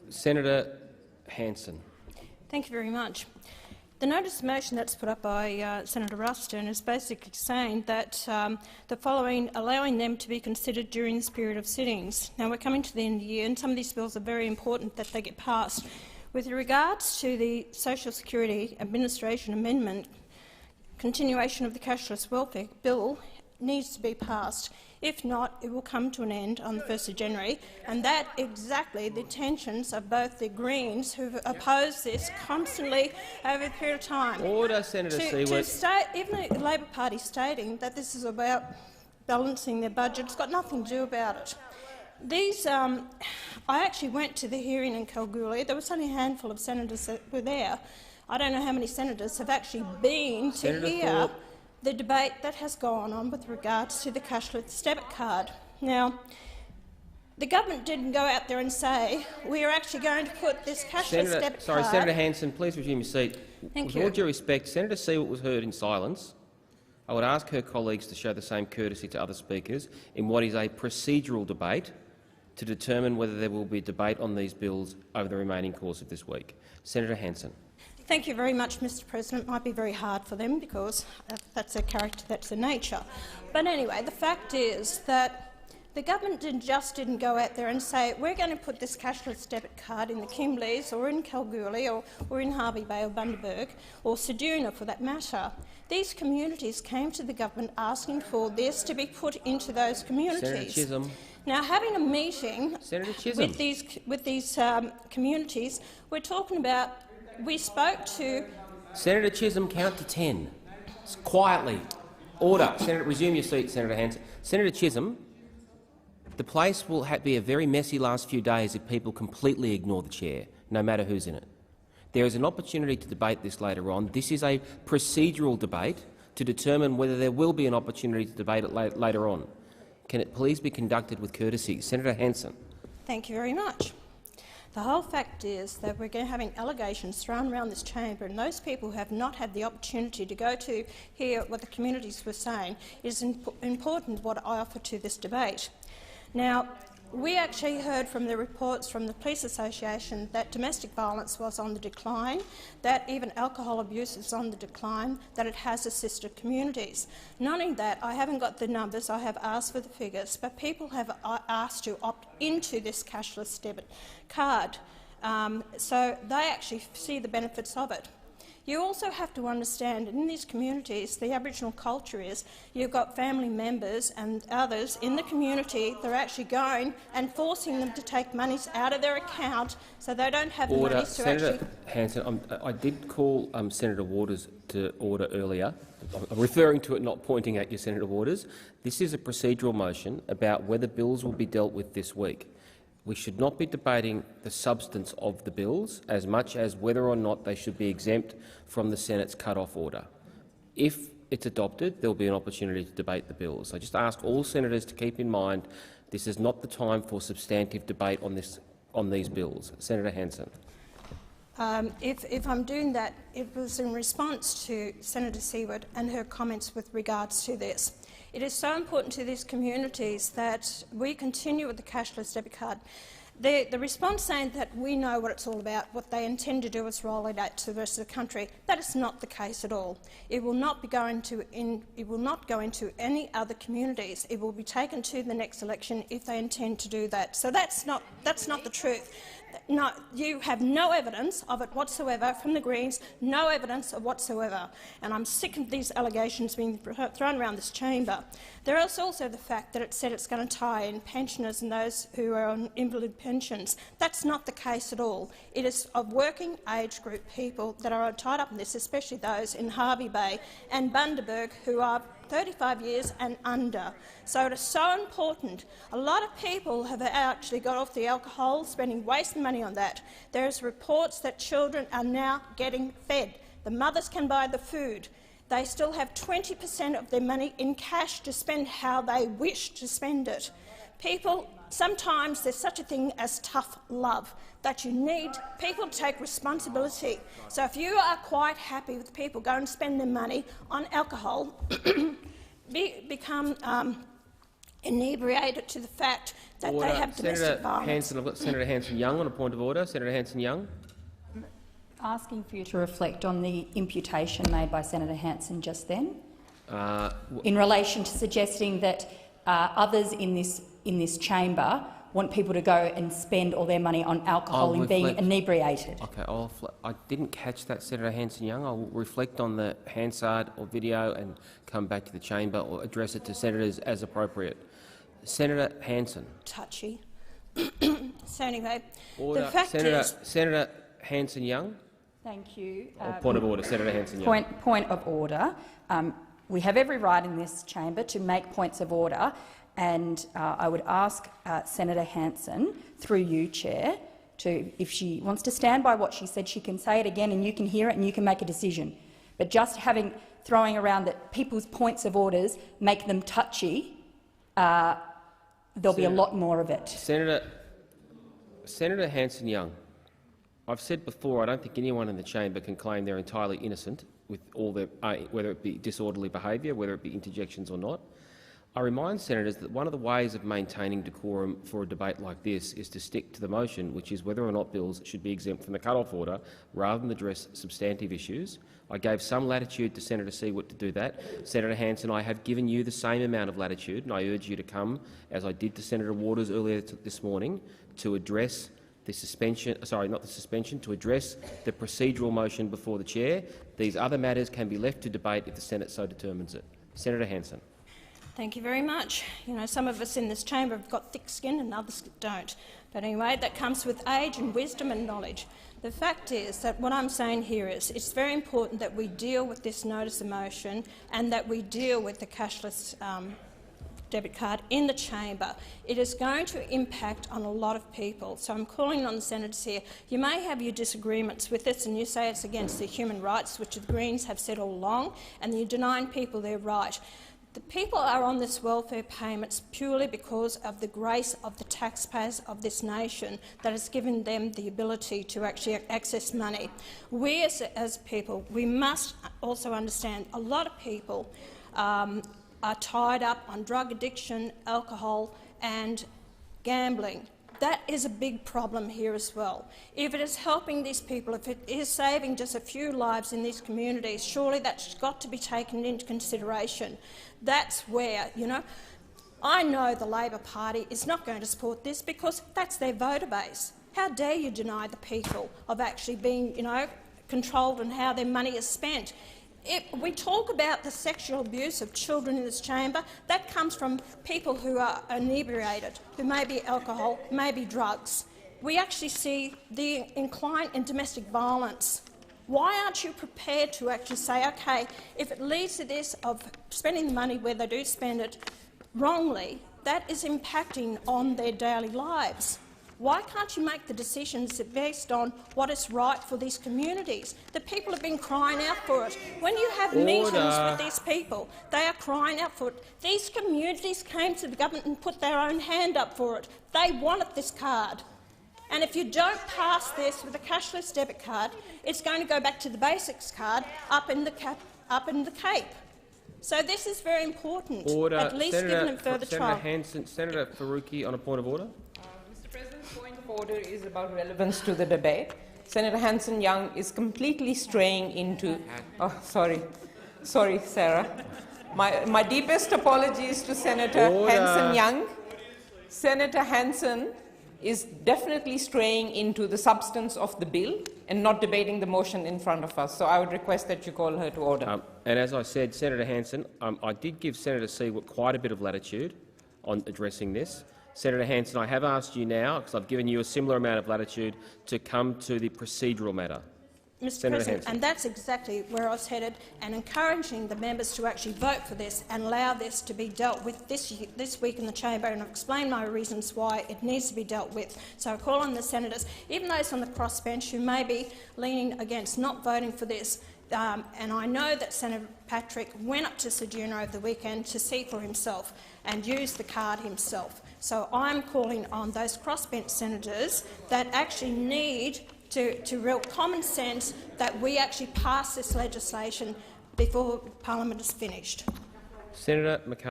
Senator Hanson. Thank you very much. The notice of motion that's put up by Senator Ruston is basically saying that the following, allowing them to be considered during this period of sittings. Now, we're coming to the end of the year, and some of these bills are very important that they get passed. With regards to the Social Security Administration Amendment, continuation of the cashless welfare bill needs to be passed. If not, it will come to an end on the 1st of January, and that exactly the intentions of both the Greens, who've opposed this constantly over a period of time. Order, Senator Siewert. Even the Labor Party stating that this is about balancing their budget, it's got nothing to do about it. These, I actually went to the hearing in Kalgoorlie. There was only a handful of senators that were there. I don't know how many senators have actually been to hear the debate that has gone on with regards to the cashless debit card. Now, the government didn't go out there and say, we are actually going to put this cashless debit card— Senator Hanson, please resume your seat. Thank you. With all due respect, Senator Siewert was heard in silence. I would ask her colleagues to show the same courtesy to other speakers in what is a procedural debate to determine whether there will be debate on these bills over the remaining course of this week. Senator Hanson. Thank you very much, Mr President. It might be very hard for them because that's their character, that's their nature. But anyway, the fact is that the government didn't go out there and say, we're going to put this cashless debit card in the Kimbleys or in Kalgoorlie or in Hervey Bay or Bundaberg or Ceduna for that matter. These communities came to the government asking for this to be put into those communities. Senator Chisholm. Now, having a meeting with these communities, we're talking about— we spoke to— Senator Chisholm, count to 10. Quietly. Order. Senator, resume your seat, Senator Hanson. Senator Chisholm, the place will be a very messy last few days if people completely ignore the chair, no matter who's in it. There is an opportunity to debate this later on. This is a procedural debate to determine whether there will be an opportunity to debate it later on. Can it please be conducted with courtesy? Senator Hanson. Thank you very much. The whole fact is that we're having allegations thrown around this chamber, and those people who have not had the opportunity to go to hear what the communities were saying. It is important what I offer to this debate. Now, we actually heard from the reports from the Police Association that domestic violence was on the decline, that even alcohol abuse is on the decline, that it has assisted communities. Not only that, I haven't got the numbers, I have asked for the figures, but people have asked to opt into this cashless debit card, so they actually see the benefits of it. You also have to understand, in these communities, the Aboriginal culture is you've got family members and others in the community that are actually going and forcing them to take monies out of their account so they don't have the money to Senator Hanson, I did call Senator Waters to order earlier. I'm referring to it, not pointing at you, Senator Waters. This is a procedural motion about whether bills will be dealt with this week. We should not be debating the substance of the bills as much as whether or not they should be exempt from the Senate's cut-off order. If it's adopted, there will be an opportunity to debate the bills. I just ask all senators to keep in mind this is not the time for substantive debate on these bills. Senator Hanson. If I'm doing that, it was in response to Senator Siewert and her comments with regards to this. It is so important to these communities that we continue with the cashless debit card. The response saying that we know what it's all about, what they intend to do is roll it out to the rest of the country. That is not the case at all. It will not be going to it will not go into any other communities. It will be taken to the next election if they intend to do that. So that's not the truth. No, you have no evidence of it whatsoever from the Greens, no evidence of whatsoever. And I'm sick of these allegations being thrown around this chamber. There is also the fact that it said it's going to tie in pensioners and those who are on invalid pensions. That's not the case at all. It is of working age group people that are tied up in this, especially those in Hervey Bay and Bundaberg who are 35 years and under. So it is so important. A lot of people have actually got off the alcohol, wasting money on that. There's reports that children are now getting fed. The mothers can buy the food. They still have 20% of their money in cash to spend how they wish to spend it. People, sometimes there's such a thing as tough love, that you need people to take responsibility. So if you are quite happy with people going and spend their money on alcohol, become inebriated to the fact that they have domestic violence. Hanson, I've got Senator Hanson-Young on a point of order. Senator Hanson-Young. Asking for you to reflect on the imputation made by Senator Hanson just then, in relation to suggesting that others in this chamber want people to go and spend all their money on alcohol and being inebriated. Okay, I didn't catch that, Senator Hanson-Young. I'll reflect on the Hansard or video and come back to the chamber or address it to senators as appropriate. Senator Hanson. Touchy. So anyway, Order. the fact is... Senator Hanson-Young. Thank you. Point of order, Senator Hanson-Young. Point of order. We have every right in this chamber to make points of order, and I would ask Senator Hanson, through you, Chair, if she wants to stand by what she said, she can say it again and you can hear it and you can make a decision. But just throwing around that people's points of orders make them touchy, there'll be a lot more of it. Senator Hanson-Young, I've said before I don't think anyone in the chamber can claim they're entirely innocent with all their, whether it be disorderly behaviour, whether it be interjections or not. I remind senators that one of the ways of maintaining decorum for a debate like this is to stick to the motion, which is whether or not bills should be exempt from the cut-off order rather than address substantive issues. I gave some latitude to Senator Siewert to do that. Senator Hanson, I have given you the same amount of latitude, and I urge you to come, as I did to Senator Waters earlier this morning, to address the to address the procedural motion before the chair. These other matters can be left to debate if the Senate so determines it. Senator Hanson. Thank you very much. You know, some of us in this chamber have got thick skin and others don't. But anyway, that comes with age and wisdom and knowledge. The fact is that what I'm saying here is it's very important that we deal with this notice of motion and that we deal with the cashless debit card in the chamber. It is going to impact on a lot of people. So I'm calling on the senators here. You may have your disagreements with this and you say it's against the human rights, which the Greens have said all along, and you're denying people their right. The people are on this welfare payments purely because of the grace of the taxpayers of this nation that has given them the ability to actually access money. We as people, we must also understand a lot of people are tied up on drug addiction, alcohol and gambling. That is a big problem here as well. If it is helping these people, if it is saving just a few lives in these communities, surely that's got to be taken into consideration. That's where, you know, I know the Labor Party is not going to support this because that's their voter base. How dare you deny the people of actually being, you know, controlled and how their money is spent? We talk about the sexual abuse of children in this chamber. That comes from people who are inebriated, who may be alcohol, may be drugs. We actually see the incline in domestic violence. Why aren't you prepared to actually say, OK, if it leads to this of spending the money where they do spend it wrongly, that is impacting on their daily lives? Why can't you make the decisions based on what is right for these communities? The people have been crying out for it. When you have meetings with these people, they are crying out for it. These communities came to the government and put their own hand up for it. They wanted this card. And if you don't pass this with a cashless debit card, it's going to go back to the basics card up in the Cape. So this is very important. Order. At least giving them further trial. Senator Faruqi on a point of order. Point of order is about relevance to the debate. Senator Hanson-Young is completely straying into— oh, sorry, Sarah. My deepest apologies to Senator Hanson-Young. Senator Hanson is definitely straying into the substance of the bill and not debating the motion in front of us. So I would request that you call her to order. And as I said, Senator Hanson, I did give Senator Siewert quite a bit of latitude on addressing this. Senator Hanson, I have asked you now, because I've given you a similar amount of latitude, to come to the procedural matter. Mr. President, and that's exactly where I was headed, and encouraging the members to actually vote for this and allow this to be dealt with this week in the chamber, and I've explained my reasons why it needs to be dealt with. So I call on the senators, even those on the crossbench who may be leaning against not voting for this, and I know that Senator Patrick went up to Ceduna over the weekend to see for himself and used the card himself. So I'm calling on those crossbench senators that actually need to real common sense that we actually pass this legislation before Parliament is finished. Senator McCarthy.